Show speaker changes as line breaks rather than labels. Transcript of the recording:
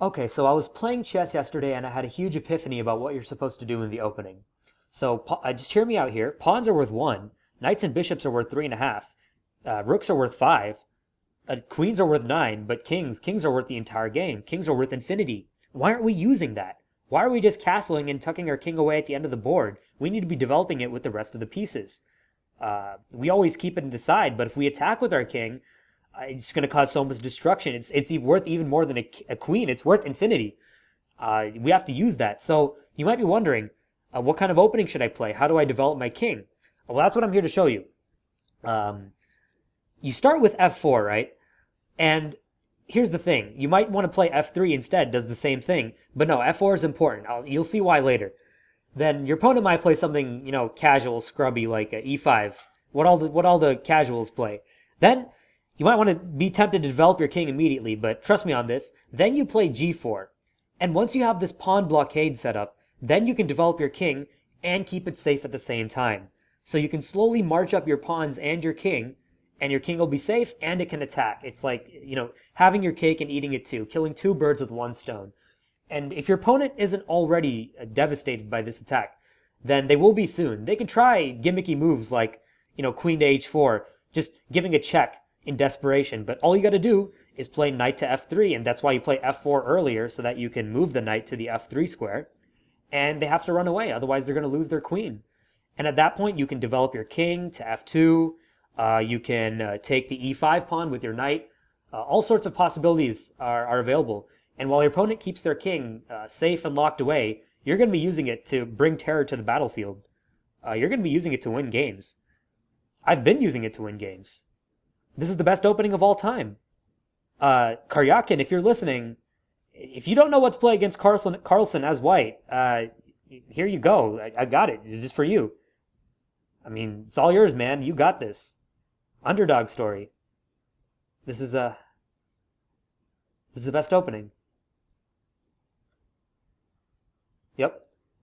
Okay, so I was playing chess yesterday and I had a huge epiphany about what you're supposed to do in the opening. So just hear me out here. Pawns are worth one. Knights and bishops are worth 3.5. Rooks are worth 5. Queens are worth 9. But kings are worth the entire game. Kings are worth infinity. Why aren't we using that? Why are we just castling and tucking our king away at the end of the board? We need to be developing it with the rest of the pieces. We always keep it in the side, but if we attack with our king, it's going to cause so much destruction. It's worth even more than a queen. It's worth infinity. We have to use that. So you might be wondering, what kind of opening should I play? How do I develop my king? Well, that's what I'm here to show you. You start with f4, right? And here's the thing. You might want to play f3 instead, does the same thing. But no, f4 is important. You'll see why later. Then your opponent might play something, casual, scrubby, like e5. What all the casuals play. Then you might want to be tempted to develop your king immediately, but trust me on this. Then you play g4. And once you have this pawn blockade set up, then you can develop your king and keep it safe at the same time. So you can slowly march up your pawns and your king will be safe and it can attack. It's like, having your cake and eating it too, killing two birds with one stone. And if your opponent isn't already devastated by this attack, then they will be soon. They can try gimmicky moves like, queen to h4, just giving a check in desperation. But all you got to do is play knight to f3, and that's why you play f4 earlier, so that you can move the knight to the f3 square. And they have to run away, otherwise they're going to lose their queen. And at that point, you can develop your king to f2. You can take the e5 pawn with your knight. All sorts of possibilities are available. And while your opponent keeps their king safe and locked away, you're going to be using it to bring terror to the battlefield. You're going to be using it to win games. I've been using it to win games. This is the best opening of all time. Karjakin, if you're listening, if you don't know what to play against Carlsen as white, here you go. I got it. This is for you. I mean, it's all yours, man. You got this. Underdog story. This is the best opening. Yep.